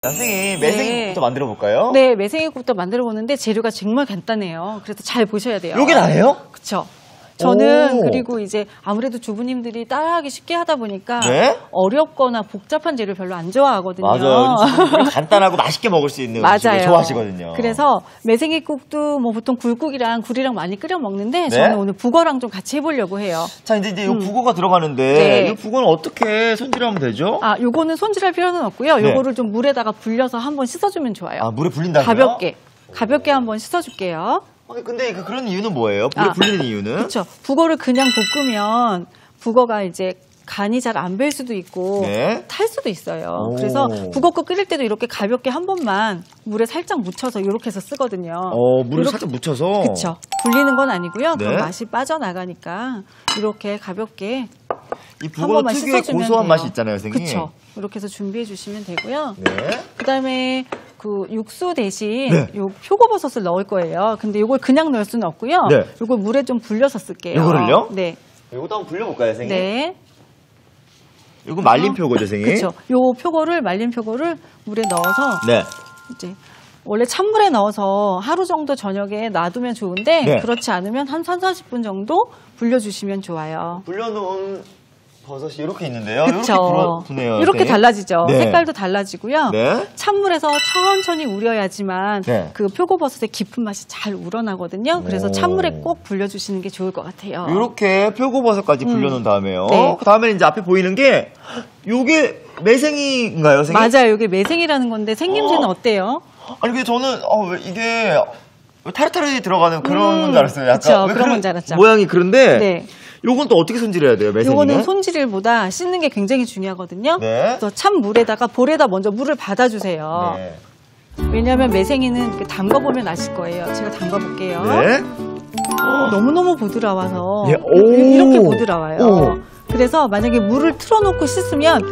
선생님, 매생이국부터 만들어 볼까요? 네, 매생이국부터 만들어 보는데 재료가 정말 간단해요. 그래서 잘 보셔야 돼요. 요게 다예요? 그쵸. 저는 그리고 이제 아무래도 주부님들이 따라하기 쉽게 하다 보니까 네? 어렵거나 복잡한 재료 별로 안 좋아하거든요. 맞아요. 간단하고 맛있게 먹을 수 있는 음식을 좋아하시거든요. 그래서 매생이국도 뭐 보통 굴국이랑 굴이랑 많이 끓여 먹는데 저는 오늘 북어랑 좀 같이 해보려고 해요. 자, 이제 이 북어가 들어가는데 네. 이 북어는 어떻게 손질하면 되죠? 아, 요거는 손질할 필요는 없고요. 네. 요거를 좀 물에다가 불려서 한번 씻어주면 좋아요. 아, 물에 불린다고요? 가볍게 한번 씻어줄게요. 아니, 근데 그런 이유는 뭐예요? 물에 불리는 이유는? 그렇죠. 북어를 그냥 볶으면 북어가 이제 간이 잘 안 벨 수도 있고 탈 수도 있어요. 그래서 북어국 끓일 때도 이렇게 가볍게 한 번만 물에 살짝 묻혀서 이렇게 해서 쓰거든요. 물을 살짝 묻혀서? 그렇죠. 불리는 건 아니고요. 네. 그럼 맛이 빠져나가니까 이렇게 가볍게 이 북어 특유의 고소한 맛이 있잖아요, 선생님. 그렇죠. 이렇게 해서 준비해 주시면 되고요. 네. 그다음에 그 육수 대신 요 표고버섯을 넣을 거예요. 근데 이걸 그냥 넣을 수는 없고요. 네. 이걸 물에 좀 불려서 쓸게요. 이거를요? 네. 이것도 한번 불려볼까요, 선생님? 네. 이거 말린 표고죠, 선생님? 그렇죠. 요 표고를 말린 표고를 물에 넣어서 이제 원래 찬물에 넣어서 하루 정도 저녁에 놔두면 좋은데 그렇지 않으면 한 30-40분 정도 불려주시면 좋아요. 불려놓은 버섯이 이렇게 있는데요. 그렇죠. 이렇게 이렇게 달라지죠. 네. 색깔도 달라지고요. 네. 찬물에서 천천히 우려야지만 그 표고버섯의 깊은 맛이 잘 우러나거든요. 그래서 찬물에 꼭 불려주시는 게 좋을 것 같아요. 이렇게 표고버섯까지 불려놓은 다음에요. 네. 그 다음에 이제 앞에 보이는 게 요게 매생이인가요, 선생님? 맞아요. 이게 매생이라는 건데 생김새는 어때요? 아니 근데 저는 이게 타르타르에 들어가는 그런 건 줄 알았어요. 약간 그렇죠. 그런 건 줄 알았죠. 모양이 그런데 네. 요건 또 어떻게 손질해야 돼요, 매생이는? 요거는 손질일보다 씻는 게 굉장히 중요하거든요. 그래서 찬 물에다가 볼에다 먼저 물을 받아주세요. 왜냐하면 매생이는 이렇게 담가보면 아실 거예요. 제가 담가볼게요. 너무너무 부드러워서 이렇게 부드러워요. 그래서 만약에 물을 틀어놓고 씻으면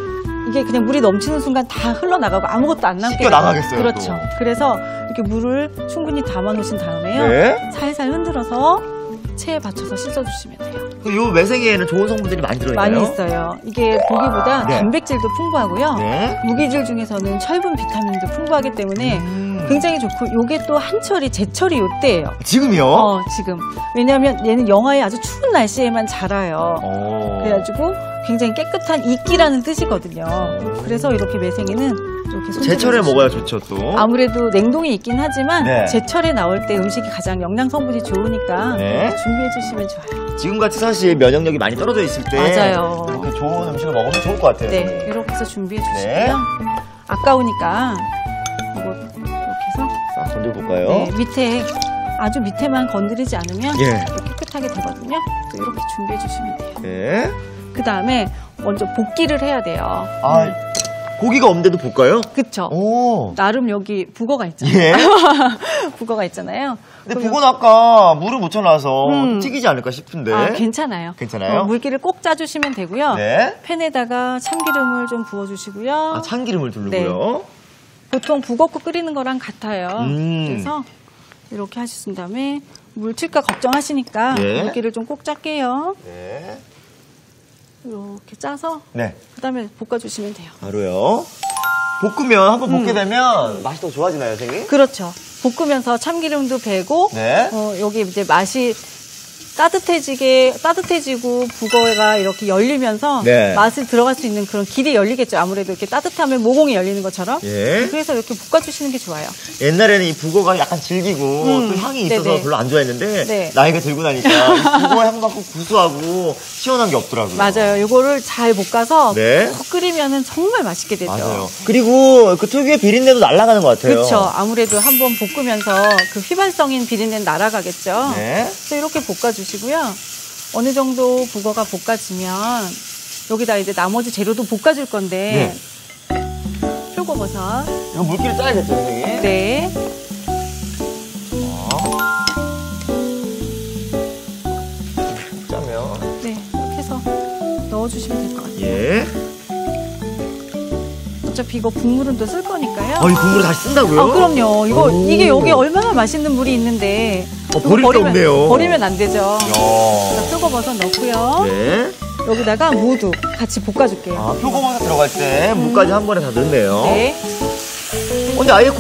이게 그냥 물이 넘치는 순간 다 흘러나가고 아무것도 안 남게 돼요. 나가겠어요. 그렇죠. 또. 그래서 이렇게 물을 충분히 담아놓으신 다음에요. 살살 흔들어서 체에 받쳐서 씻어주시면 돼요. 요 매생이에는 좋은 성분들이 많이 들어있나요? 많이 있어요. 이게 고기보다 단백질도 풍부하고요. 무기질 중에서는 철분, 비타민도 풍부하기 때문에 굉장히 좋고 요게 또 한철이 제철이 요때예요. 지금이요? 지금. 왜냐하면 얘는 영하의 아주 추운 날씨에만 자라요. 그래가지고 굉장히 깨끗한 이끼라는 뜻이거든요. 그래서 이렇게 매생이는 이렇게 제철에 먹어야 좋죠, 또. 아무래도 냉동이 있긴 하지만 제철에 나올 때 음식이 가장 영양 성분이 좋으니까 준비해 주시면 좋아요. 지금같이 사실 면역력이 많이 떨어져 있을 때 맞아요. 이렇게 좋은 음식을 먹으면 좋을 것 같아요. 네, 이렇게 해서 준비해 주시고요. 아까우니까 이거 이렇게 해서 싹 건져볼까요? 네, 밑에 아주 밑에만 건드리지 않으면 깨끗하게 되거든요. 이렇게 준비해 주시면 돼요. 그 다음에 먼저 볶기를 해야 돼요. 고기가 없는데도 볶아요? 그쵸. 나름 여기 북어가 있잖아요. 북어가 있잖아요. 근데 북어는 아까 물을 묻혀놔서 튀기지 않을까 싶은데. 괜찮아요. 괜찮아요? 물기를 꼭 짜주시면 되고요. 팬에다가 참기름을 좀 부어주시고요. 참기름을 두르고요. 보통 북어국 끓이는 거랑 같아요. 그래서 이렇게 하신 다음에 물 튈까 걱정하시니까 물기를 좀 꼭 짤게요. 이렇게 짜서 그 다음에 볶아주시면 돼요. 바로요. 볶으면 한번 볶게 되면 맛이 더 좋아지나요, 선생님? 그렇죠. 볶으면서 참기름도 배고 여기 이제 맛이 따뜻해지고 북어가 이렇게 열리면서 맛을 들어갈 수 있는 그런 길이 열리겠죠. 아무래도 이렇게 따뜻하면 모공이 열리는 것처럼. 그래서 이렇게 볶아주시는 게 좋아요. 옛날에는 이 북어가 약간 질기고 또 향이 있어서 별로 안 좋아했는데 나이가 들고 나니까 이 북어 향 갖고 구수하고 시원한 게 없더라고요. 맞아요. 이거를 잘 볶아서 푹 끓이면 정말 맛있게 되죠. 맞아요. 그리고 그 특유의 비린내도 날아가는 것 같아요. 그렇죠. 아무래도 한번 볶으면서 그 휘발성인 비린내는 날아가겠죠. 그래서 이렇게 볶아주시고요. 어느 정도 북어가 볶아지면 여기다 이제 나머지 재료도 볶아줄 건데 표고버섯. 이거 물기를 짜야겠죠, 선생님? 네. 짜면. 네, 이렇게 해서 넣어주시면 될 것 같아요. 어차피 이거 국물은 또 쓸 거니까요. 이 국물을 다시 쓴다고요? 그럼요. 이게 여기 얼마나 맛있는 물이 있는데 버릴 게 없네요. 버리면 안 되죠. 표고버섯 넣고요. 여기다가 무도 같이 볶아줄게요. 표고버섯 들어갈 때 무까지 한 번에 다 넣네요. 근데 아예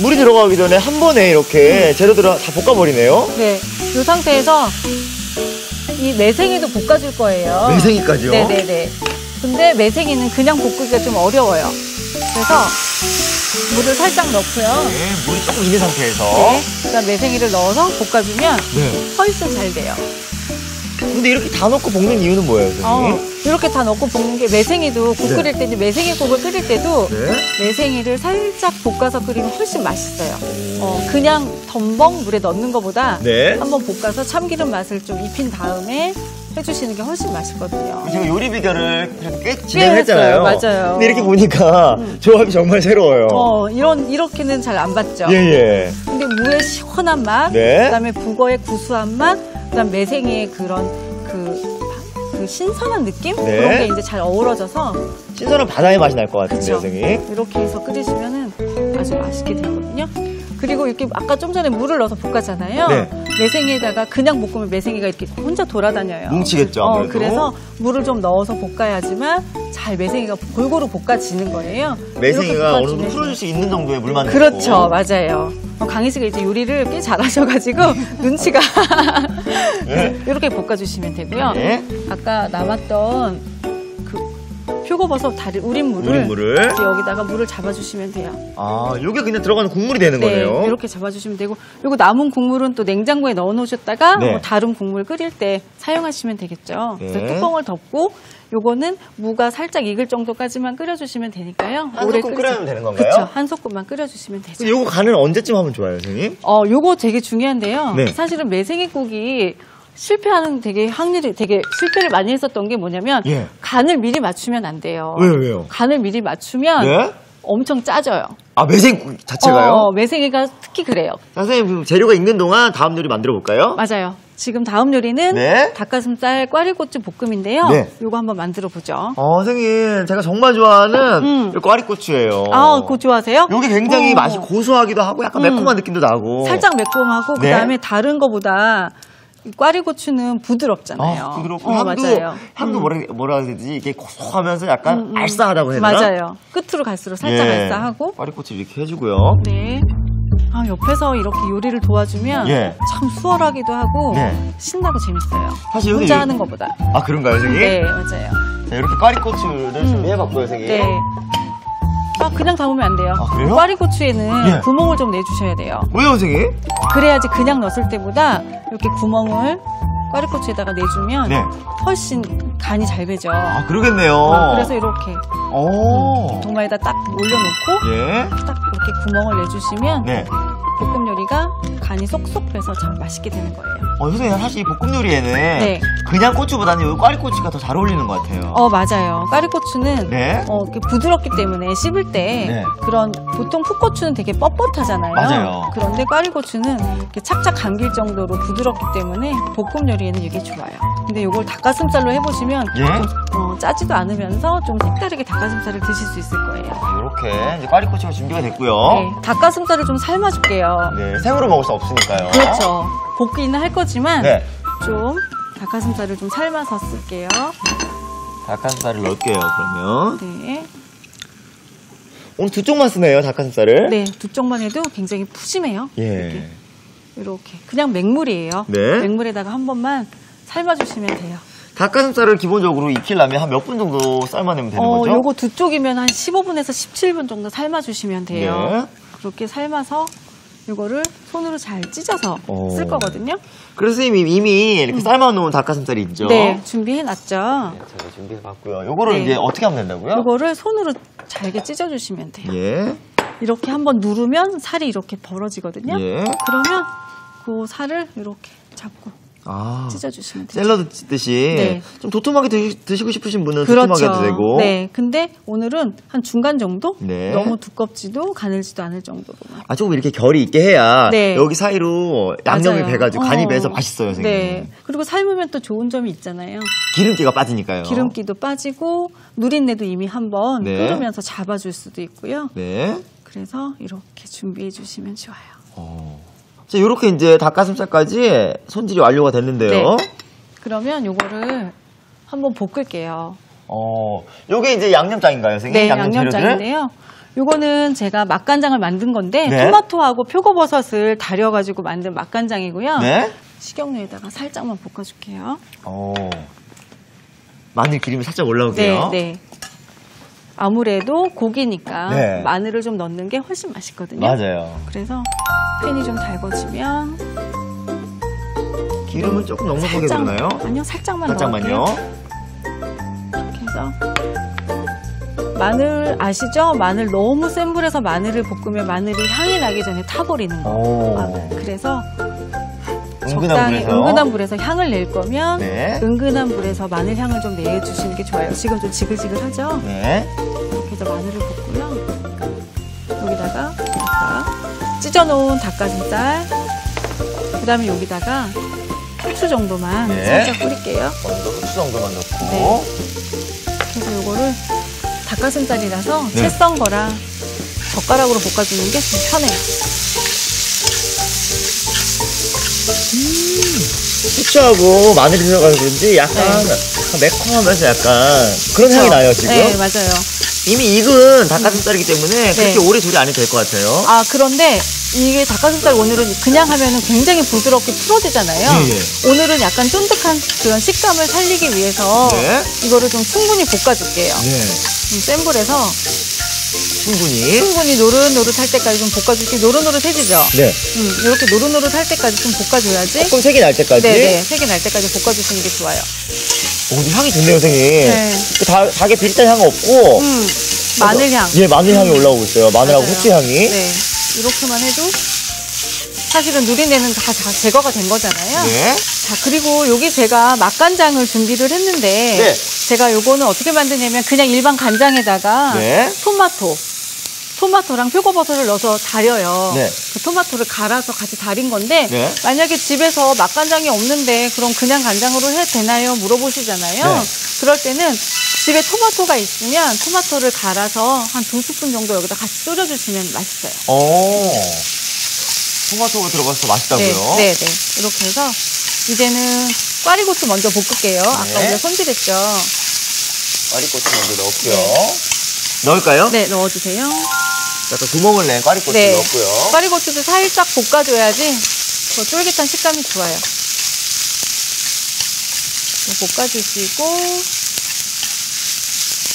물이 들어가기 전에 한 번에 이렇게 재료들을 다 볶아버리네요. 네. 이 상태에서 이 매생이도 볶아줄 거예요. 매생이까지요? 네네네. 근데 매생이는 그냥 볶기가 좀 어려워요. 그래서 물을 살짝 넣고요. 네, 물이 조금 있는 상태에서. 네. 그다음 매생이를 넣어서 볶아주면 네. 훨씬 잘 돼요. 근데 이렇게 다 넣고 볶는 이유는 뭐예요, 선생님? 이렇게 다 넣고 볶는 게 매생이도 국 끓일 때, 매생이국을 끓일 때도 매생이를 살짝 볶아서 끓이면 훨씬 맛있어요. 그냥 덤벙 물에 넣는 것보다 한번 볶아서 참기름 맛을 좀 입힌 다음에 해주시는 게 훨씬 맛있거든요. 제가 요리 비결을 꽤 진행했잖아요. 맞아요. 근데 이렇게 보니까 조합이 정말 새로워요. 이렇게는 잘 안 봤죠. 예. 근데 무의 시원한 맛, 그다음에 북어의 구수한 맛, 그다음 매생이의 그런 그 신선한 느낌? 그런 게 이제 잘 어우러져서 신선한 바다의 맛이 날 것 같은데요, 선생님. 이렇게 해서 끓이시면은 아주 맛있게 되거든요. 그리고 이렇게 아까 좀 전에 물을 넣어서 볶았잖아요. 매생이에다가 그냥 볶으면 매생이가 이렇게 혼자 돌아다녀요. 뭉치겠죠, 아무래도. 그래서 물을 좀 넣어서 볶아야지만 잘 매생이가 골고루 볶아지는 거예요. 매생이가 어느 정도 풀어줄 수 있는 정도의 물만 넣고. 그렇죠, 맞아요. 강희 씨가 이제 요리를 꽤 잘하셔가지고 눈치가 이렇게 볶아주시면 되고요. 아까 남았던 표고버섯 우린 물을 여기다가 물을 잡아주시면 돼요. 요게 그냥 들어가는 국물이 되는 거네요. 이렇게 잡아주시면 되고, 요거 남은 국물은 또 냉장고에 넣어놓으셨다가 다른 국물 끓일 때 사용하시면 되겠죠. 그래서 뚜껑을 덮고 요거는 무가 살짝 익을 정도까지만 끓여주시면 되니까요. 한 소끔 끓여면 되는 건가요? 그렇죠. 한 소끔만 끓여주시면 되죠. 요거 간은 언제쯤 하면 좋아요, 선생님? 요거 되게 중요한데요. 사실은 매생이국이 실패하는 실패를 많이 했었던 게 뭐냐면 간을 미리 맞추면 안 돼요. 왜요? 간을 미리 맞추면 엄청 짜져요. 매생이국 자체가요? 매생이가 특히 그래요. 선생님, 재료가 익는 동안 다음 요리 만들어 볼까요? 맞아요. 지금 다음 요리는 닭가슴살 꽈리고추 볶음인데요. 요거 한번 만들어 보죠. 선생님, 제가 정말 좋아하는 꽈리고추예요. 그거 좋아하세요? 요게 굉장히 맛이 고소하기도 하고 약간 매콤한 느낌도 나고. 살짝 매콤하고 그다음에 다른 거보다 꽈리고추는 부드럽잖아요. 부드럽고 향도 뭐라 해야 되지? 이게 고소하면서 약간 알싸하다고 해야 되나? 맞아요. 끝으로 갈수록 살짝 알싸하고. 꽈리고추 이렇게 해주고요. 네. 옆에서 이렇게 요리를 도와주면 참 수월하기도 하고 신나고 재밌어요. 사실 혼자 하는 것보다. 그런가요, 선생님? 네, 맞아요. 자, 이렇게 꽈리고추를 준비해봤고요, 선생님. 네. 그냥 담으면 안 돼요. 그래요? 꽈리고추에는 구멍을 좀 내주셔야 돼요. 왜요, 선생님? 그래야지 그냥 넣었을 때보다 이렇게 구멍을 꽈리고추에다가 내주면 훨씬 간이 잘 배죠. 그러겠네요. 그래서 이렇게 도마에다 딱 올려놓고 딱 이렇게 구멍을 내주시면 볶음 요리가 간이 쏙쏙 배서 참 맛있게 되는 거예요. 선생님, 사실 이 볶음 요리에는 그냥 고추보다는 이 꽈리고추가 더 잘 어울리는 것 같아요. 맞아요. 꽈리고추는 이렇게 부드럽기 때문에 씹을 때 그런 보통 풋고추는 되게 뻣뻣하잖아요. 맞아요. 그런데 꽈리고추는 이렇게 착착 감길 정도로 부드럽기 때문에 볶음 요리에는 이게 좋아요. 근데 이걸 닭가슴살로 해보시면 좀 짜지도 않으면서 좀 색다르게 닭가슴살을 드실 수 있을 거예요. 이렇게 이제 꽈리고추가 준비가 됐고요. 닭가슴살을 좀 삶아줄게요. 생으로 먹을 수 없으니까요. 그렇죠. 볶기는 할 거지만 좀 닭가슴살을 좀 삶아서 쓸게요. 닭가슴살을 넣을게요, 그러면. 오늘 두 쪽만 쓰네요, 닭가슴살을. 두 쪽만 해도 굉장히 푸짐해요. 이렇게. 그냥 맹물이에요. 맹물에다가 한 번만 삶아주시면 돼요. 닭가슴살을 기본적으로 익히려면 한 몇 분 정도 삶아내면 되는 거죠? 요거 두 쪽이면 한 15분에서 17분 정도 삶아주시면 돼요. 그렇게 삶아서 이거를 손으로 잘 찢어서 쓸 거거든요. 그래서 선생님 이미 이렇게 삶아놓은 닭가슴살이 있죠? 준비해놨죠. 제가 준비해봤고요. 요거를 이제 어떻게 하면 된다고요? 요거를 손으로 잘게 찢어주시면 돼요. 이렇게 한번 누르면 살이 이렇게 벌어지거든요. 그러면 그 살을 이렇게 잡고 찢어주시면 돼요. 샐러드 찢듯이 좀 도톰하게 드시고 싶으신 분은 도톰하게 해도 되고. 근데 오늘은 한 중간 정도? 너무 두껍지도 가늘지도 않을 정도로만. 조금 이렇게 결이 있게 해야 여기 사이로 양념이 배가지고 간이 배서 맛있어요, 선생님. 그리고 삶으면 또 좋은 점이 있잖아요. 기름기가 빠지니까요. 기름기도 빠지고 누린내도 이미 한번 끓으면서 잡아줄 수도 있고요. 그래서 이렇게 준비해 주시면 좋아요. 자, 요렇게 이제 닭가슴살까지 손질이 완료가 됐는데요. 그러면 요거를 한번 볶을게요. 요게 이제 양념장인가요, 선생님? 양념장인데요. 요거는 제가 맛간장을 만든 건데 네. 토마토하고 표고버섯을 달여가지고 만든 맛간장이고요. 네. 식용유에다가 살짝만 볶아줄게요. 마늘 기름이 살짝 올라오게요. 네, 네. 아무래도 고기니까 네. 마늘을 좀 넣는 게 훨씬 맛있거든요. 맞아요. 그래서 팬이 좀 달궈지면 기름은 조금 넉넉하게 들어나요? 아니요, 살짝만요. 살짝만요. 이렇게 해서 마늘 아시죠? 마늘 너무 센 불에서 마늘을 볶으면 마늘이 향이 나기 전에 타버리는 거. 그래서 적당히 은근한 불에서 향을 낼 거면 네. 은근한 불에서 마늘 향을 좀 내주시는 게 좋아요. 지금 좀 지글지글하죠? 네. 이렇게 해서 마늘을 볶고요. 여기다가 아까 찢어놓은 닭가슴살, 그 다음에 여기다가 후추 정도만 네. 살짝 뿌릴게요. 먼저 후추 정도만 넣고. 네. 그래서 요거를 닭가슴살이라서 네. 채 썬 거랑 젓가락으로 볶아주는 게 좀 편해요. 후추하고 마늘이 들어가서 그런지 약간 매콤하면서 약간 그런 향이 나요, 지금. 네, 맞아요. 이미 익은 닭가슴살이기 때문에 그렇게 오래 조리 안 해도 될 것 같아요. 아, 그런데 이게 닭가슴살 오늘은 그냥 하면은 굉장히 부드럽게 풀어지잖아요. 네. 오늘은 약간 쫀득한 그런 식감을 살리기 위해서 네. 이거를 좀 충분히 볶아줄게요. 네. 센 불에서 충분히 노릇노릇할 때까지 좀 볶아줄게요. 노릇노릇해지죠? 네. 이렇게 노릇노릇할 때까지 좀 볶아줘야지. 조금 색이 날 때까지. 네네, 색이 날 때까지 볶아주시는 게 좋아요. 근데 향이 좋네요, 선생님. 네. 닭에 비릿한 향 없고. 마늘향. 예, 마늘향이 올라오고 있어요. 마늘하고 맞아요. 후추향이. 네. 이렇게만 해도 사실은 누린내는 다 제거가 된 거잖아요. 네. 자, 그리고 여기 제가 맛간장을 준비를 했는데 네. 제가 요거는 어떻게 만드냐면 그냥 일반 간장에다가 네. 토마토랑 표고버섯을 넣어서 달여요. 네. 그 토마토를 갈아서 같이 달인 건데 네. 만약에 집에서 맛간장이 없는데 그럼 그냥 간장으로 해도 되나요? 물어보시잖아요. 네. 그럴 때는 집에 토마토가 있으면 토마토를 갈아서 한 2스푼 정도 여기다 같이 졸여주시면 맛있어요. 토마토가 들어가서 맛있다고요? 네. 이렇게 해서 이제는 꽈리고추 먼저 볶을게요. 아까 우리가 손질했죠. 꽈리고추 먼저 넣을게요. 넣을까요? 네, 넣어주세요. 약간 구멍을 낸 꽈리고추 넣었고요. 꽈리고추도 살짝 볶아줘야지 더 쫄깃한 식감이 좋아요. 볶아주시고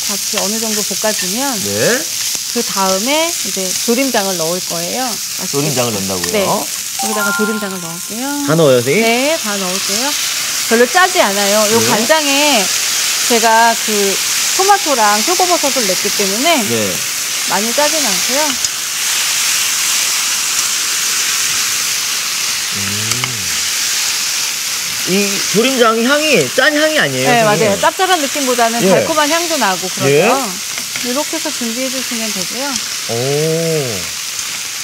같이 어느 정도 볶아주면 네. 그 다음에 이제 조림장을 넣을 거예요. 아시겠죠? 조림장을 넣는다고요? 네. 여기다가 조림장을 넣을게요. 다 넣어요, 선생님? 네, 다 넣을게요. 별로 짜지 않아요. 요 간장에 제가 그 토마토랑 표고버섯을 냈기 때문에 많이 짜진 않고요. 이 조림장 향이 짠 향이 아니에요? 네, 선생님? 맞아요. 짭짤한 느낌보다는 달콤한 향도 나고 그러죠. 이렇게 해서 준비해 주시면 되고요.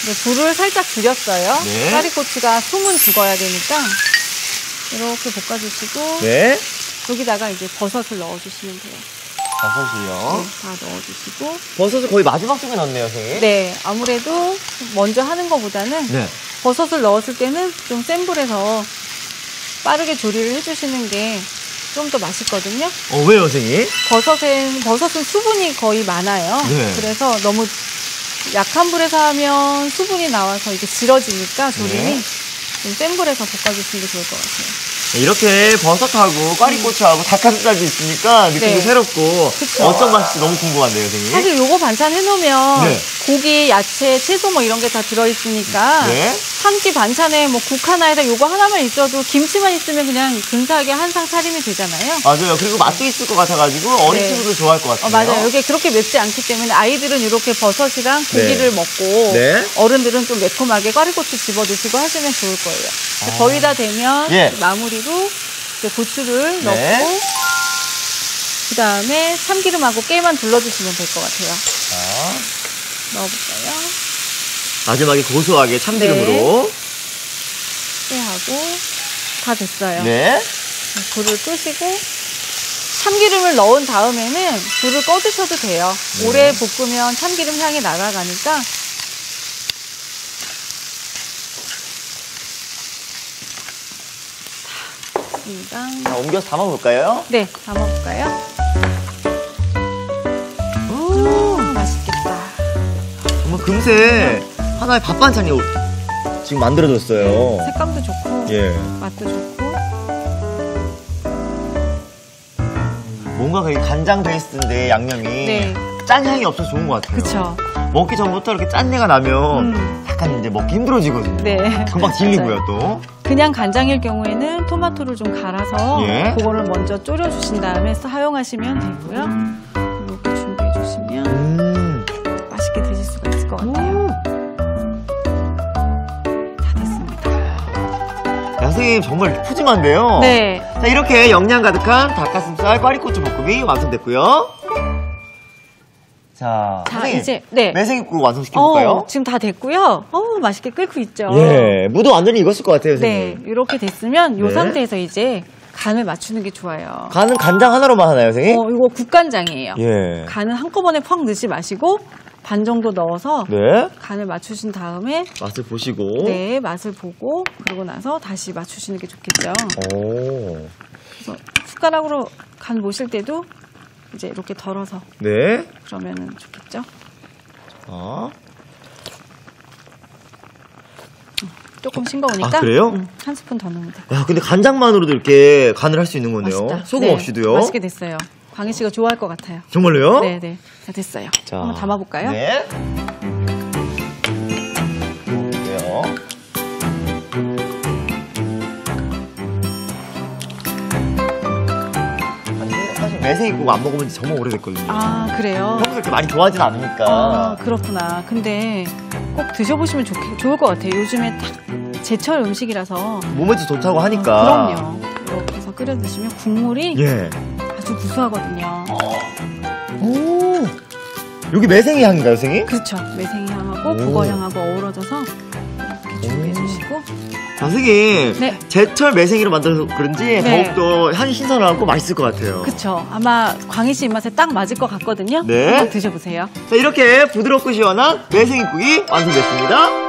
네, 불을 살짝 줄였어요. 꽈리고추가 숨은 죽어야 되니까 이렇게 볶아주시고 여기다가 이제 버섯을 넣어주시면 돼요. 버섯을요? 네, 다 넣어주시고. 버섯을 거의 마지막 쪽에 넣네요, 선생님? 네, 아무래도 먼저 하는 것보다는 버섯을 넣었을 때는 좀 센 불에서 빠르게 조리를 해주시는 게 좀 더 맛있거든요. 왜요, 선생님? 버섯은 수분이 거의 많아요. 그래서 너무 약한 불에서 하면 수분이 나와서 이게 질어지니까 조림이 좀 센 불에서 볶아주시는 게 좋을 것 같아요. 이렇게 버섯하고 꽈리고추하고 닭가슴살도 있으니까 느낌도 새롭고 그쵸? 어떤 맛일지 너무 궁금한데요, 선생님? 사실 요거 반찬 해놓으면 고기, 야채, 채소 뭐 이런 게 다 들어있으니까 한 끼 반찬에 뭐 국 하나에다 요거 하나만 있어도 김치만 있으면 그냥 근사하게 한 상 차림이 되잖아요. 맞아요. 그리고 맛도 있을 것 같아가지고 어린 친구도 좋아할 것 같아요. 맞아요. 이게 그렇게 맵지 않기 때문에 아이들은 이렇게 버섯이랑 고기를 먹고 어른들은 좀 매콤하게 꽈리고추 집어 드시고 하시면 좋을 거예요. 거의 다 되면 마무리로 이제 고추를 넣고 그 다음에 참기름하고 깨만 둘러주시면 될 것 같아요. 넣어볼까요? 마지막에 고소하게 참기름으로 깨하고 다 됐어요. 불을 끄시고 참기름을 넣은 다음에는 불을 꺼주셔도 돼요. 오래 볶으면 참기름 향이 날아가니까. 자, 옮겨서 담아볼까요? 네, 담아볼까요? 맛있겠다. 금세 하나의 밥 반찬이 지금 만들어졌어요. 색감도 좋고, 예. 맛도 좋고. 뭔가 간장 베이스인데 양념이 네. 짠 향이 없어서 좋은 것 같아요. 그쵸. 먹기 전부터 이렇게 짠내가 나면 약간 이제 먹기 힘들어지거든요. 네. 금방 질리고요, 또. 그냥 간장일 경우에는 토마토를 좀 갈아서 예. 그거를 먼저 졸여주신 다음에 사용하시면 되고요. 이렇게 준비해 주시면 맛있게 드실 수가 있을 것 같아요. 다 됐습니다. 야, 선생님 정말 푸짐한데요? 네. 자, 이렇게 영양 가득한 닭가슴살 꽈리고추 볶음이 완성됐고요. 자, 이제 네. 매생이국 완성시켜볼까요? 지금 다 됐고요. 맛있게 끓고 있죠. 예, 무도 완전히 익었을 것 같아요, 네, 선생님. 이렇게 됐으면 이 네. 상태에서 이제 간을 맞추는 게 좋아요. 간은 간장 하나로만 하나요, 선생님? 이거 국간장이에요. 예. 간은 한꺼번에 퍽 넣지 마시고 반 정도 넣어서 네. 간을 맞추신 다음에 맛을 보시고. 네, 맛을 보고 그러고 나서 다시 맞추시는 게 좋겠죠. 오. 그래서 숟가락으로 간 보실 때도 이제 이렇게 덜어서 네. 그러면은 좋겠죠. 조금 싱거우니까 그래요? 한 스푼 더 넣으면 돼요. 야, 근데 간장만으로도 이렇게 간을 할 수 있는 거네요. 맛있다. 소금 네, 없이도요. 맛있게 됐어요. 광희 씨가 좋아할 것 같아요. 정말로요? 네, 네. 다 됐어요. 자, 한번 담아볼까요? 네. 볼게요. 사실 매생이국 안 먹으면 정말 오래됐거든요. 아, 그래요? 평소에 그렇게 많이 좋아하진 않으니까. 아, 그렇구나. 근데 꼭 드셔보시면 좋을 것 같아요. 요즘에 딱 제철 음식이라서. 몸에도 좋다고 하니까. 그럼요. 이렇게 해서 끓여 드시면 국물이 예. 아주 구수하거든요. 오. 여기 매생이 향인가요, 선생님? 그렇죠. 매생이 향하고 북어 향하고 어우러져서 이렇게 준비해 주시고. 자, 선생님. 네. 제철 매생이로 만들어서 그런지 네. 더욱더 향이 신선하고 맛있을 것 같아요. 그렇죠. 아마 광희 씨 입맛에 딱 맞을 것 같거든요. 네. 한번 드셔보세요. 자, 이렇게 부드럽고 시원한 매생이국이 완성됐습니다.